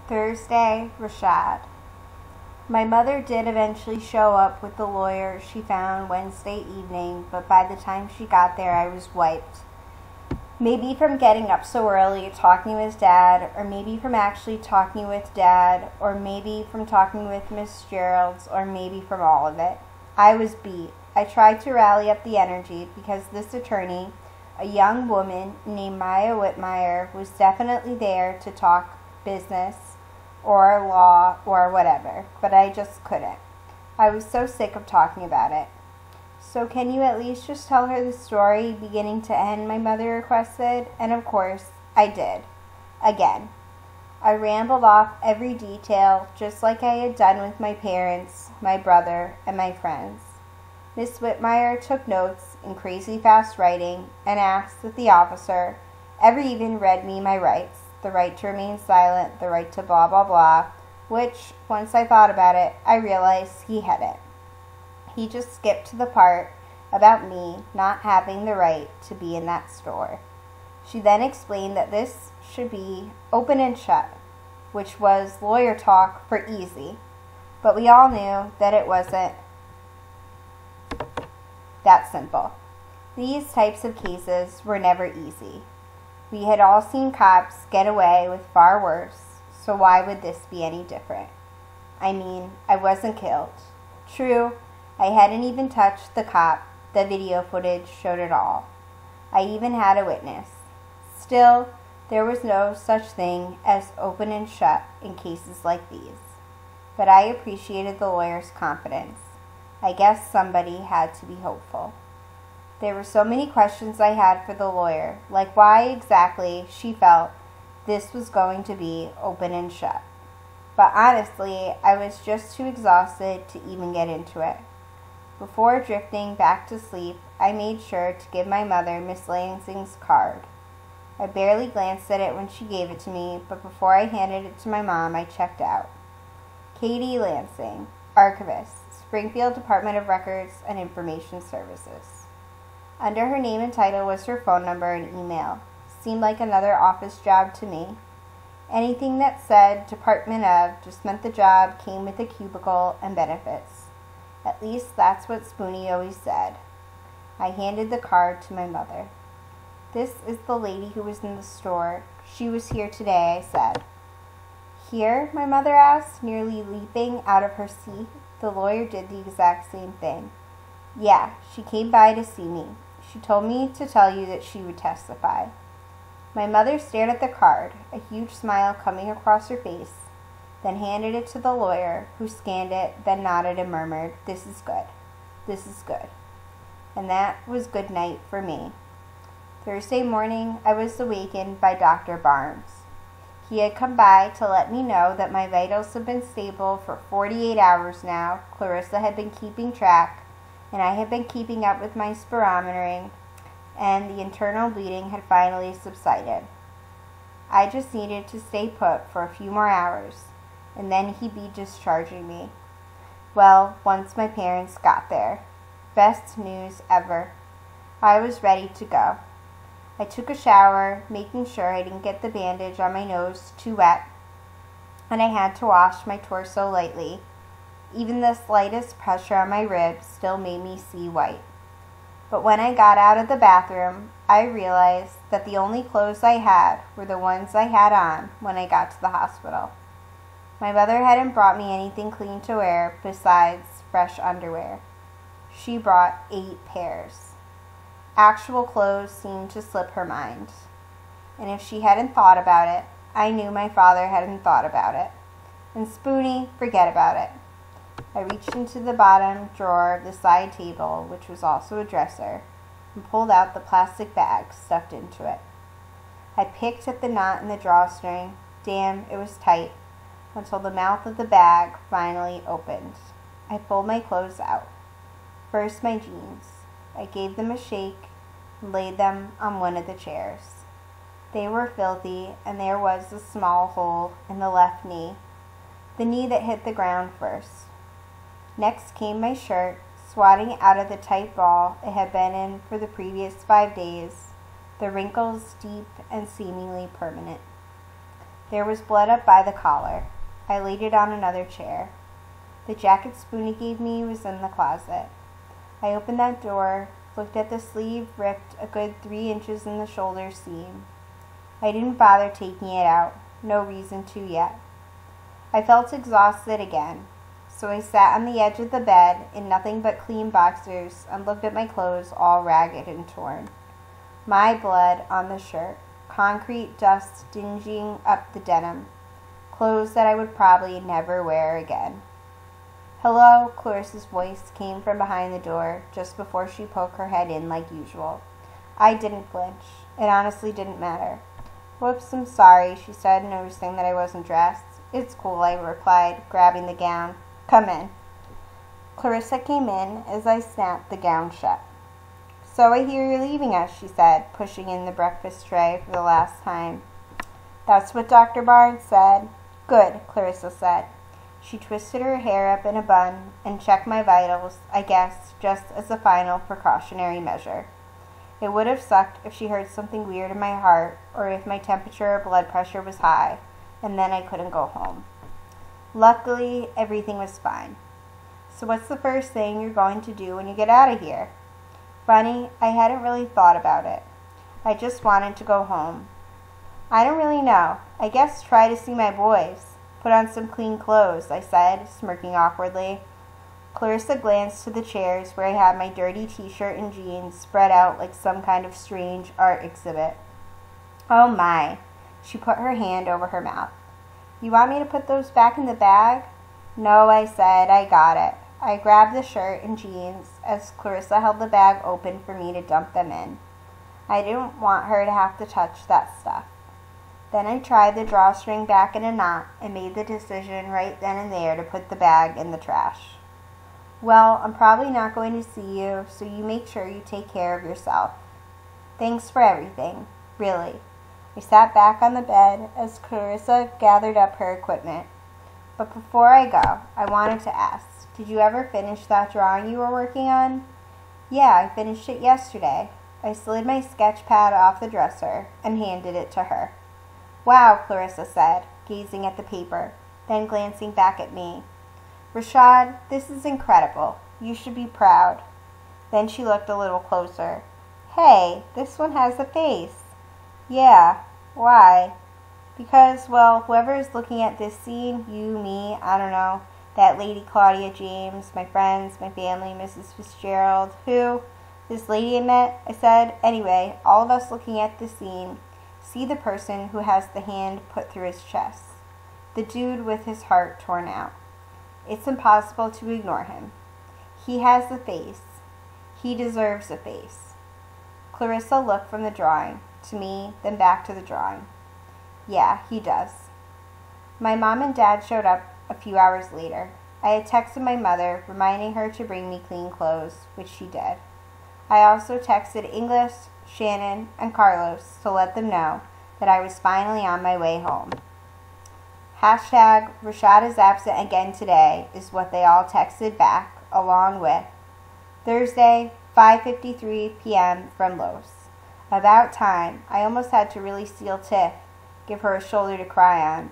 Thursday, Rashad. My mother did eventually show up with the lawyer she found Wednesday evening, but by the time she got there, I was wiped. Maybe from getting up so early, talking with Dad, or maybe from actually talking with Dad, or maybe from talking with Miss Gerald's, or maybe from all of it. I was beat. I tried to rally up the energy because this attorney, a young woman named Maya Whitmire, was definitely there to talk business or law or whatever, but I just couldn't. I was so sick of talking about it. "So can you at least just tell her the story beginning to end?" my mother requested, and of course, I did. Again. I rambled off every detail, just like I had done with my parents, my brother, and my friends. Miss Whitmire took notes in crazy fast writing and asked that the officer ever even read me my rights, the right to remain silent, the right to blah blah blah, which, once I thought about it, I realized he hadn't. He just skipped to the part about me not having the right to be in that store. She then explained that this should be open and shut, which was lawyer talk for easy, but we all knew that it wasn't that simple. These types of cases were never easy. We had all seen cops get away with far worse, so why would this be any different? I mean, I wasn't killed. True, I hadn't even touched the cop. The video footage showed it all. I even had a witness. Still, there was no such thing as open and shut in cases like these. But I appreciated the lawyer's confidence. I guess somebody had to be hopeful. There were so many questions I had for the lawyer, like why exactly she felt this was going to be open and shut. But honestly, I was just too exhausted to even get into it. Before drifting back to sleep, I made sure to give my mother Miss Lansing's card. I barely glanced at it when she gave it to me, but before I handed it to my mom, I checked out. Katie Lansing, Archivist, Springfield Department of Records and Information Services. Under her name and title was her phone number and email. Seemed like another office job to me. Anything that said Department of just meant the job came with a cubicle and benefits. At least that's what Spoonie always said. I handed the card to my mother. "This is the lady who was in the store. She was here today," I said. "Here?" my mother asked, nearly leaping out of her seat. The lawyer did the exact same thing. "Yeah, she came by to see me. She told me to tell you that she would testify." My mother stared at the card, a huge smile coming across her face, then handed it to the lawyer, who scanned it, then nodded and murmured, "This is good. This is good." And that was good night for me. Thursday morning, I was awakened by Dr. Barnes. He had come by to let me know that my vitals had been stable for 48 hours now. Clarissa had been keeping track, and I had been keeping up with my spirometering, and the internal bleeding had finally subsided. I just needed to stay put for a few more hours, and then he'd be discharging me. Well, once my parents got there. Best news ever. I was ready to go. I took a shower, making sure I didn't get the bandage on my nose too wet, and I had to wash my torso lightly. Even the slightest pressure on my ribs still made me see white. But when I got out of the bathroom, I realized that the only clothes I had were the ones I had on when I got to the hospital. My mother hadn't brought me anything clean to wear besides fresh underwear. She brought 8 pairs. Actual clothes seemed to slip her mind. And if she hadn't thought about it, I knew my father hadn't thought about it. And Spoonie, forget about it. I reached into the bottom drawer of the side table, which was also a dresser, and pulled out the plastic bag stuffed into it. I picked at the knot in the drawstring. Damn, it was tight, until the mouth of the bag finally opened. I pulled my clothes out. First my jeans. I gave them a shake and laid them on one of the chairs. They were filthy, and there was a small hole in the left knee, the knee that hit the ground first. Next came my shirt, swatting out of the tight ball it had been in for the previous 5 days, the wrinkles deep and seemingly permanent. There was blood up by the collar. I laid it on another chair. The jacket Spoonie gave me was in the closet. I opened that door, looked at the sleeve ripped a good 3 inches in the shoulder seam. I didn't bother taking it out. No reason to yet. I felt exhausted again, so I sat on the edge of the bed in nothing but clean boxers and looked at my clothes all ragged and torn. My blood on the shirt, concrete dust dingying up the denim, clothes that I would probably never wear again. "Hello," Clarissa's voice came from behind the door just before she poked her head in like usual. I didn't flinch. It honestly didn't matter. "Whoops, I'm sorry," she said, noticing that I wasn't dressed. "It's cool," I replied, grabbing the gown. "Come in." Clarissa came in as I snapped the gown shut. "So I hear you're leaving us," she said, pushing in the breakfast tray for the last time. "That's what Dr. Barnes said." "Good," Clarissa said. She twisted her hair up in a bun and checked my vitals, I guess, just as a final precautionary measure. It would have sucked if she heard something weird in my heart or if my temperature or blood pressure was high, and then I couldn't go home. Luckily, everything was fine. "So what's the first thing you're going to do when you get out of here?" Funny, I hadn't really thought about it. I just wanted to go home. "I don't really know. I guess try to see my boys. Put on some clean clothes," I said, smirking awkwardly. Clarissa glanced to the chairs where I had my dirty t-shirt and jeans spread out like some kind of strange art exhibit. "Oh my." She put her hand over her mouth. "You want me to put those back in the bag?" "No," I said. "I got it." I grabbed the shirt and jeans as Clarissa held the bag open for me to dump them in. I didn't want her to have to touch that stuff. Then I tried the drawstring back in a knot and made the decision right then and there to put the bag in the trash. "Well, I'm probably not going to see you, so you make sure you take care of yourself. Thanks for everything, really." I sat back on the bed as Clarissa gathered up her equipment. "But before I go, I wanted to ask, did you ever finish that drawing you were working on?" "Yeah, I finished it yesterday." I slid my sketch pad off the dresser and handed it to her. "Wow," Clarissa said, gazing at the paper, then glancing back at me. "Rashad, this is incredible. You should be proud." Then she looked a little closer. "Hey, this one has a face." "Yeah, why?" "Because, well, whoever is looking at this scene, you, me, I don't know, that lady Claudia James, my friends, my family, Mrs. Fitzgerald, who? This lady I met," I said. "Anyway, all of us looking at this scene see the person who has the hand put through his chest. The dude with his heart torn out. It's impossible to ignore him. He has the face. He deserves a face." Clarissa looked from the drawing to me, then back to the drawing. "Yeah, he does." My mom and dad showed up a few hours later. I had texted my mother, reminding her to bring me clean clothes, which she did. I also texted English, Shannon, and Carlos to let them know that I was finally on my way home. Hashtag Rashad is absent again today is what they all texted back, along with Thursday, 5:53 p.m. from Los. About time. I almost had to really steal Tiff, give her a shoulder to cry on.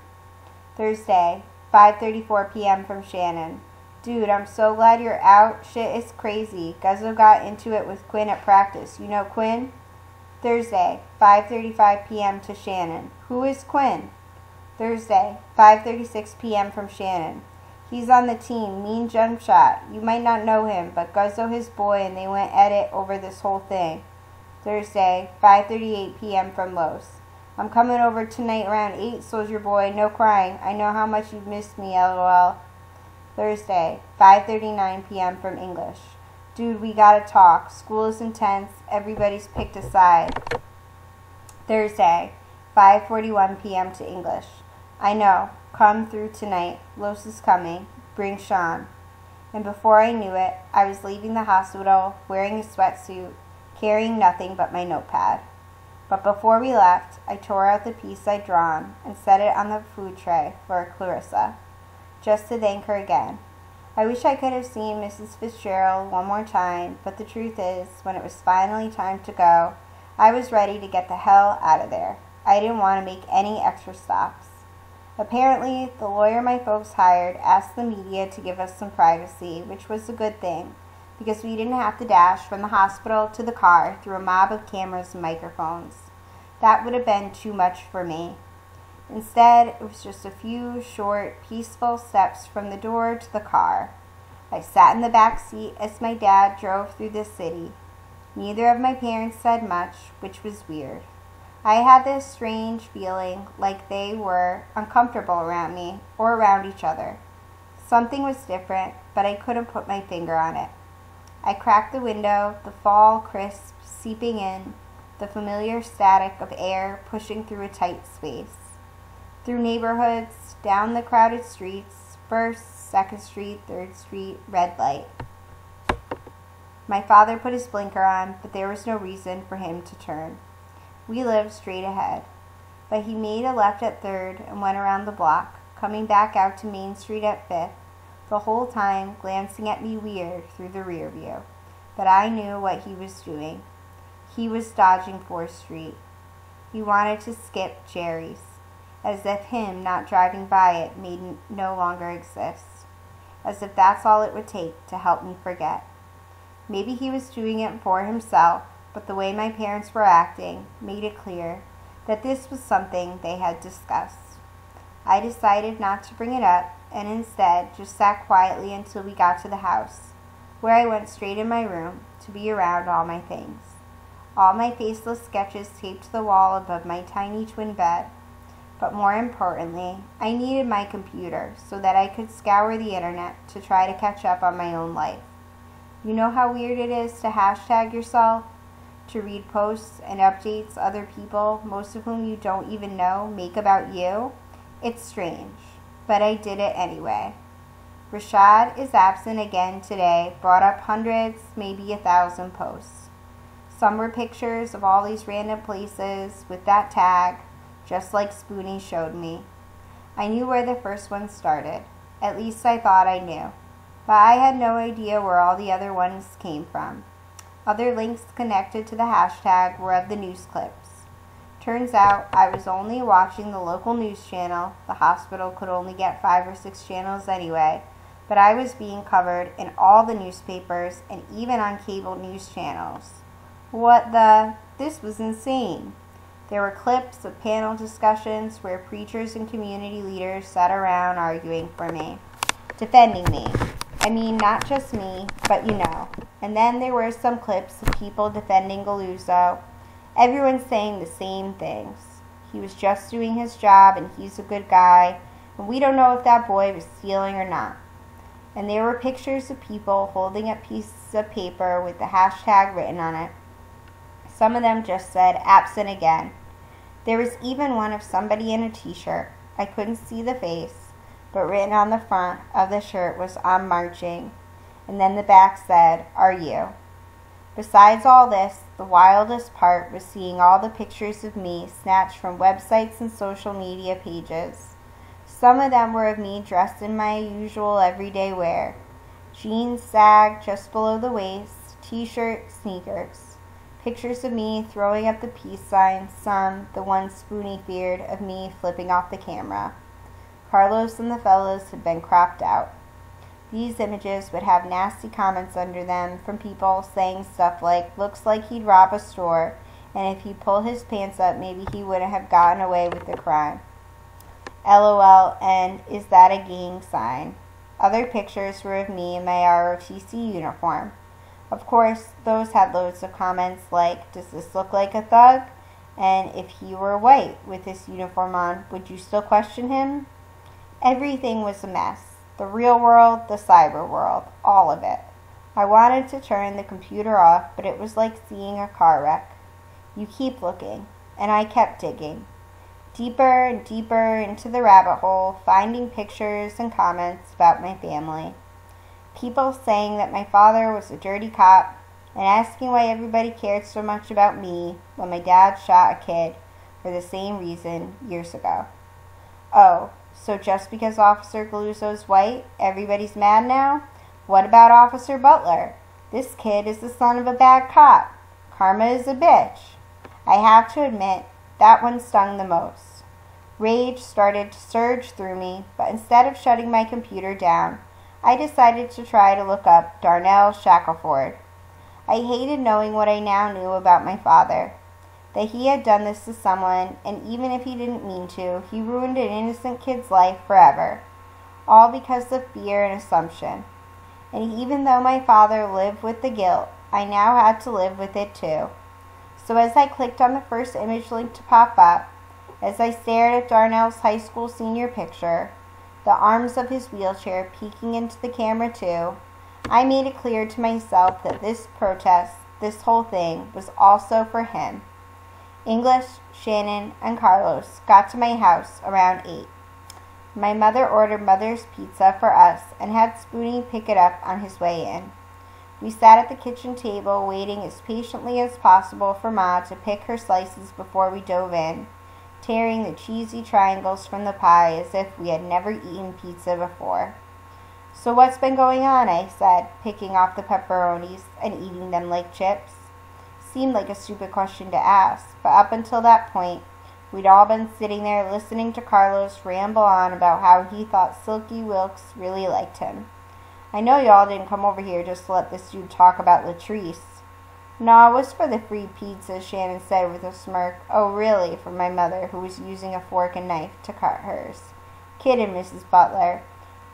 Thursday, 5:34 p.m. from Shannon. Dude, I'm so glad you're out. Shit is crazy. Guzzo got into it with Quinn at practice. You know Quinn? Thursday, 5:35 p.m. to Shannon. Who is Quinn? Thursday, 5:36 p.m. from Shannon. He's on the team. Mean jump shot. You might not know him, but Guzzo his boy and they went at it over this whole thing. Thursday, 5:38 p.m. from Los. I'm coming over tonight around 8, Soldier Boy. No crying. I know how much you've missed me, LOL. Thursday, 5:39 p.m. from English. Dude, we gotta talk. School is intense. Everybody's picked a side. Thursday, 5:41 p.m. to English. I know. Come through tonight. Los is coming. Bring Sean. And before I knew it, I was leaving the hospital, wearing a sweatsuit, carrying nothing but my notepad. But before we left, I tore out the piece I'd drawn and set it on the food tray for Clarissa, just to thank her again. I wish I could have seen Mrs. Fitzgerald one more time, but the truth is, when it was finally time to go, I was ready to get the hell out of there. I didn't want to make any extra stops. Apparently, the lawyer my folks hired asked the media to give us some privacy, which was a good thing, because we didn't have to dash from the hospital to the car through a mob of cameras and microphones. That would have been too much for me. Instead, it was just a few short, peaceful steps from the door to the car. I sat in the back seat as my dad drove through the city. Neither of my parents said much, which was weird. I had this strange feeling like they were uncomfortable around me or around each other. Something was different, but I couldn't put my finger on it. I cracked the window, the fall crisp seeping in, the familiar static of air pushing through a tight space. Through neighborhoods, down the crowded streets, 1st, 2nd Street, 3rd Street, red light. My father put his blinker on, but there was no reason for him to turn. We lived straight ahead, but he made a left at 3rd and went around the block, coming back out to Main Street at 5th, the whole time glancing at me weird through the rear view. But I knew what he was doing. He was dodging 4th Street. He wanted to skip Jerry's, as if him not driving by it made no longer exist, as if that's all it would take to help me forget. Maybe he was doing it for himself, but the way my parents were acting made it clear that this was something they had discussed. I decided not to bring it up and instead just sat quietly until we got to the house, where I went straight in my room to be around all my things. All my faceless sketches taped to the wall above my tiny twin bed. But more importantly, I needed my computer so that I could scour the internet to try to catch up on my own life. You know how weird it is to hashtag yourself? To read posts and updates other people, most of whom you don't even know, make about you? It's strange, but I did it anyway. Rashad is absent again today brought up hundreds, maybe 1,000 posts. Some were pictures of all these random places with that tag, just like Spoonie showed me. I knew where the first one started. At least I thought I knew. But I had no idea where all the other ones came from. Other links connected to the hashtag were of the news clips. Turns out I was only watching the local news channel. The hospital could only get 5 or 6 channels anyway. But I was being covered in all the newspapers and even on cable news channels. What the? This was insane. There were clips of panel discussions where preachers and community leaders sat around arguing for me, defending me. I mean, not just me, but you know. And then there were some clips of people defending Galuzzo. Everyone saying the same things. He was just doing his job and he's a good guy, and we don't know if that boy was stealing or not. And there were pictures of people holding up pieces of paper with the hashtag written on it. Some of them just said, absent again. There was even one of somebody in a t-shirt. I couldn't see the face, but written on the front of the shirt was, I'm marching. And then the back said, are you? Besides all this, the wildest part was seeing all the pictures of me snatched from websites and social media pages. Some of them were of me dressed in my usual everyday wear. Jeans sagged just below the waist, t-shirt, sneakers. Pictures of me throwing up the peace sign, some, the one Spoonie feared, of me flipping off the camera. Carlos and the fellows had been cropped out. These images would have nasty comments under them from people saying stuff like, looks like he'd rob a store, and if he pulled his pants up, maybe he wouldn't have gotten away with the crime. LOL, and is that a gang sign? Other pictures were of me in my ROTC uniform. Of course, those had loads of comments like, does this look like a thug? And if he were white with his uniform on, would you still question him? Everything was a mess. The real world, the cyber world, all of it. I wanted to turn the computer off, but it was like seeing a car wreck. You keep looking, and I kept digging. Deeper and deeper into the rabbit hole, finding pictures and comments about my family. People saying that my father was a dirty cop and asking why everybody cared so much about me when my dad shot a kid for the same reason years ago. Oh, so just because Officer Galuzzo's white, everybody's mad now? What about Officer Butler? This kid is the son of a bad cop. Karma is a bitch. I have to admit, that one stung the most. Rage started to surge through me, but instead of shutting my computer down, I decided to try to look up Darnell Shackelford. I hated knowing what I now knew about my father, that he had done this to someone, and even if he didn't mean to, he ruined an innocent kid's life forever, all because of fear and assumption. And even though my father lived with the guilt, I now had to live with it too. So as I clicked on the first image link to pop up, as I stared at Darnell's high school senior picture, the arms of his wheelchair peeking into the camera too, I made it clear to myself that this protest, this whole thing, was also for him. English, Shannon, and Carlos got to my house around 8. My mother ordered Mother's Pizza for us and had Spoonie pick it up on his way in. We sat at the kitchen table waiting as patiently as possible for Ma to pick her slices before we dove in, tearing the cheesy triangles from the pie as if we had never eaten pizza before. "So what's been going on?" I said, picking off the pepperonis and eating them like chips. Seemed like a stupid question to ask, but up until that point, we'd all been sitting there listening to Carlos ramble on about how he thought Silky Wilkes really liked him. "I know y'all didn't come over here just to let this dude talk about Latrice." "No, it was for the free pizza," Shannon said with a smirk. "Oh, really?" from my mother, who was using a fork and knife to cut hers. "Kiddin', Mrs. Butler."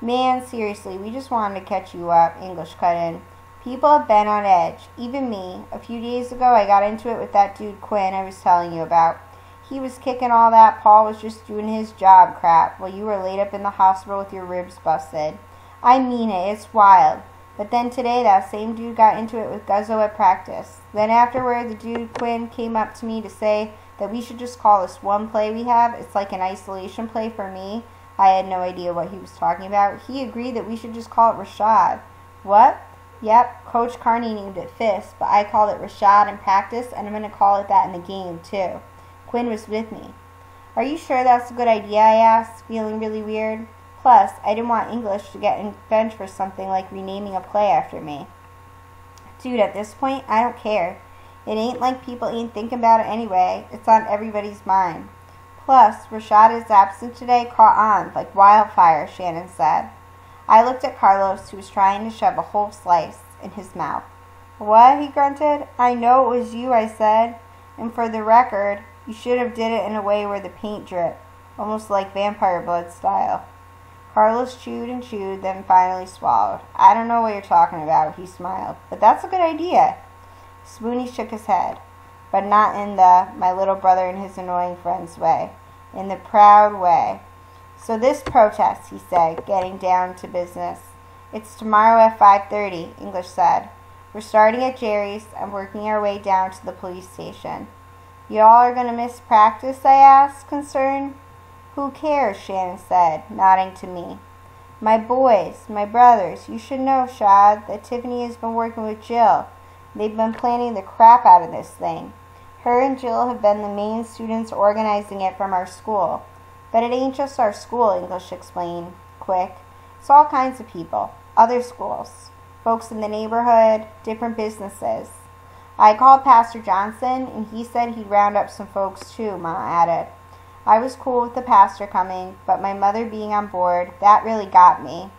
"Man, seriously, we just wanted to catch you up," English cut in. "People have been on edge. Even me. A few days ago, I got into it with that dude Quinn I was telling you about. He was kicking all that Paul was just doing his job crap while you were laid up in the hospital with your ribs busted. I mean it, it's wild. But then today, that same dude got into it with Guzzo at practice. Then afterward, the dude Quinn came up to me to say that we should just call this one play we have. It's like an isolation play for me. I had no idea what he was talking about. He agreed that we should just call it Rashad." "What?" "Yep, Coach Carney named it Fist, but I called it Rashad in practice, and I'm going to call it that in the game, too." Quinn was with me. "Are you sure that's a good idea?" I asked, feeling really weird. Plus, I didn't want English to get in bench for something like renaming a play after me. "Dude, at this point, I don't care. It ain't like people ain't thinking about it anyway. It's on everybody's mind. Plus, Rashada's absence today caught on like wildfire," Shannon said. I looked at Carlos, who was trying to shove a whole slice in his mouth. "What?" he grunted. "I know it was you," I said. "And for the record, you should have did it in a way where the paint dripped, almost like vampire blood style." Carlos chewed and chewed, then finally swallowed. "I don't know what you're talking about," he smiled. "But that's a good idea." Spoonie shook his head, but not in the "my little brother and his annoying friends" way, in the proud way. "So this protest," he said, getting down to business. "It's tomorrow at 5:30, English said. "We're starting at Jerry's and working our way down to the police station." "Y'all are going to miss practice?" I asked, concerned. "Who cares?" Shannon said, nodding to me. "My boys, my brothers, you should know, Shad, that Tiffany has been working with Jill. They've been planning the crap out of this thing. Her and Jill have been the main students organizing it from our school. But it ain't just our school," English explained, quick. "It's all kinds of people, other schools, folks in the neighborhood, different businesses. I called Pastor Johnson, and he said he'd round up some folks too," Ma added. I was cool with the pastor coming, but my mother being on board, that really got me.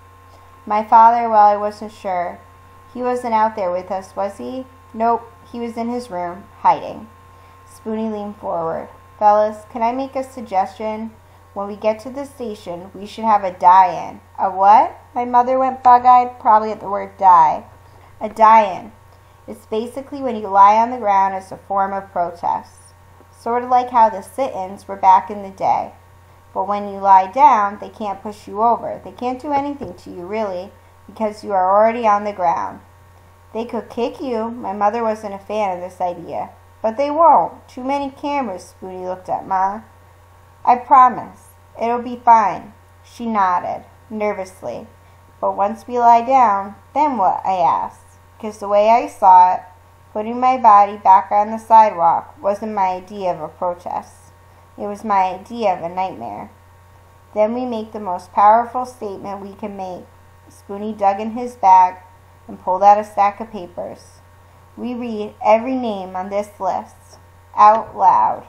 My father, well, I wasn't sure. He wasn't out there with us, was he? Nope, he was in his room, hiding. Spoonie leaned forward. "Fellas, can I make a suggestion? When we get to the station, we should have a die-in." "A what?" My mother went bug-eyed, probably at the word die. "A die-in. It's basically when you lie on the ground as a form of protest. Sort of like how the sit-ins were back in the day. But when you lie down, they can't push you over. They can't do anything to you, really, because you are already on the ground. They could kick you." My mother wasn't a fan of this idea. "But they won't. Too many cameras," Spoonie looked at Ma. "I promise. It'll be fine." She nodded, nervously. "But once we lie down, then what?" I asked, because the way I saw it, putting my body back on the sidewalk wasn't my idea of a protest. It was my idea of a nightmare. "Then we make the most powerful statement we can make." Spoonie dug in his bag and pulled out a stack of papers. "We read every name on this list out loud."